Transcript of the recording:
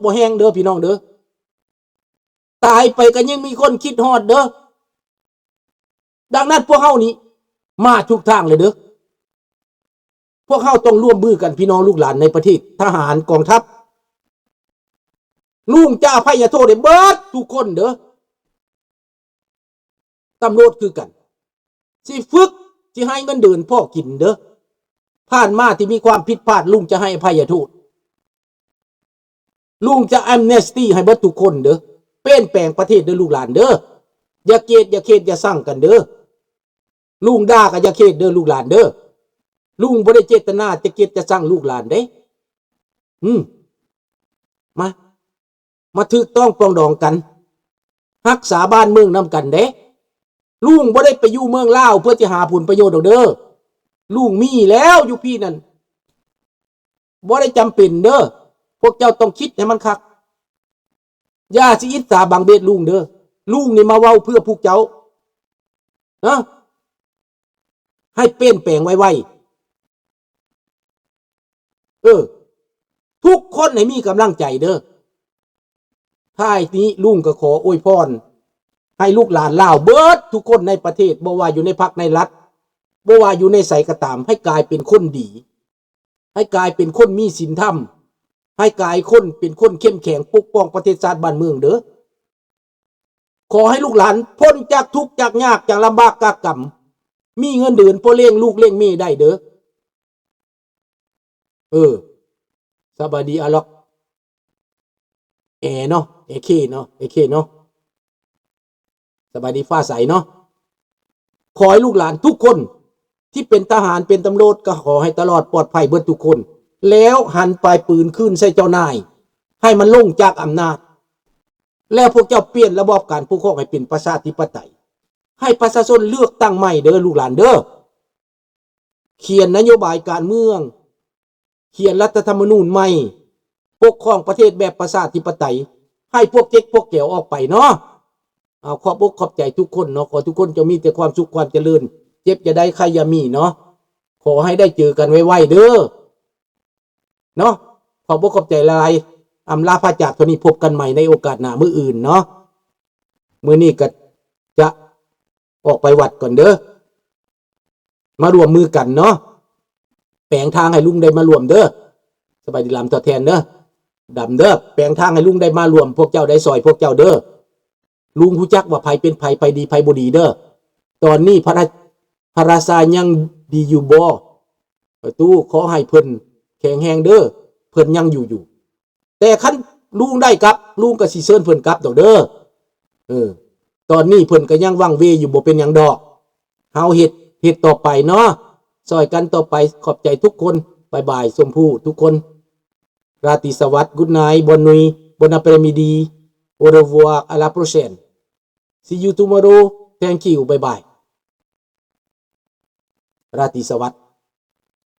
บ่แห้งเด้อพี่น้องเด้อตายไปก็ยังมีคนคิดฮอดเด้อดังนั้นพวกเฮานี้มาทุกทางเลยเด้อพวกเฮาต้องร่วมมือกันพี่น้องลูกหลานในประเทศทหารกองทัพลุงจ้าภัยโทษได้เบิดทุกคนเด้อตำรวจคือกันสิฝึกสิให้เงินเดือนพ่อกินเด้อผ่านมาที่มีความผิดพลาดลุงจะให้อภัยโทษลุงจะแอมเนสตี้ให้เบิดทุกคนเด้อเปลี่ยนแปลงประเทศเด้อลูกหลานเด้ออย่าเกลียดอย่าเขตอย่าสั่งกันเด้อลุงด่าก็อย่าเขตเด้อลูกหลานเด้อลุงบ่ได้เจตนาจะเกลียดจะสั่งลูกหลานเด้มาถูกต้องปรองดองกันรักษาบ้านเมืองนำกันเด้ลุงบ่ได้ไปอยู่เมืองลาวเพื่อจะหาผลประโยชน์ดอกเด้อลุงมีแล้วอยู่พี่นั่นบ่ได้จำเป็นเด้อพวกเจ้าต้องคิดให้มันคักอย่าสิอิจฉาบังเบดลุงเด้อลุงนี่มาเว้าเพื่อพวกเจ้านะให้เปลี่ยนแปลงไวๆทุกคนให้มีกำลังใจเด้อท้ายนี้ลุงก็ขออวยพรให้ลูกหลานลาวเบิดทุกคนในประเทศบ่ว่าอยู่ในพรรคในรัฐบ่ว่าอยู่ในไสก็ตามให้กลายเป็นคนดีให้กลายเป็นคนมีศีลธรรมให้กลายเป็นคนเข้มแข็งปกป้องประเทศชาติบ้านเมืองเด้อขอให้ลูกหลานพ้นจากทุกข์จากยากจากลำบากกากกำมีเงินเดือนพอเลี้ยงลูกเลี้ยงเมียได้เด้อสบายดีอะล็อกเนาะเคเนาะสบายดีฟ้าใสเนาะขอให้ลูกหลานทุกคนที่เป็นทหารเป็นตำรวจก็ขอให้ตลอดปลอดภัยเบิดทุกคนแล้วหันปลายปืนขึ้นใส่เจ้านายให้มันลงจากอำนาจแล้วพวกเจ้าเปลี่ยนระบอบการปกครองให้เป็นประชาธิปไตยให้ประชาชนเลือกตั้งใหม่เด้อลูกหลานเด้อเขียนนโยบายการเมืองเขียนรัฐธรรมนูญใหม่ปกครองประเทศแบบประชาธิปไตยให้พวกเจ๊กพวกแก้วออกไปเนาะขอบอกขอบใจทุกคนเนาะขอทุกคนจะมีแต่ความสุขความเจริญเจ็บจะได้ใครอย่ามีเนาะขอให้ได้เจอกันไวๆเด้อเนาะขอบอกขอบใจหลายอำลาพระจากเท่านี้พบกันใหม่ในโอกาสหน้ามื้ออื่นเนาะมื้อนี้ก็จะออกไปวัดก่อนเด้อมารวมมือกันเนาะแปลงทางให้ลุงได้มารวมเด้อสบายดีลำตัวแทนเด้อดำเด้อแปลงทางให้ลุงได้มารวมพวกเจ้าได้ซอยพวกเจ้าเด้อลุงรู้จักว่าภัยเป็นภัยไปดีภัยบ่ดีเด้อตอนนี้พระราชายังดีอยู่บ่ตู้ขอให้เพิ่นแข็งแรงเด้อเพิ่นยังอยู่แต่คันลุงได้กลับลุงก็สิเชิญเพิ่นกลับดอกเด้อตอนนี้เพิ่นก็ยังวังเวอยู่บ่เป็นหยังดอกเฮาเฮ็ดต่อไปเนาะซอยกันต่อไปขอบใจทุกคนบ๊ายบายชมพู่ทุกคนราตรีสวัสดิ์ good night bonne nuit bon après-midi au revoir à la prochaine see you tomorrow thank you bye bye ราตรีสวัสดิ์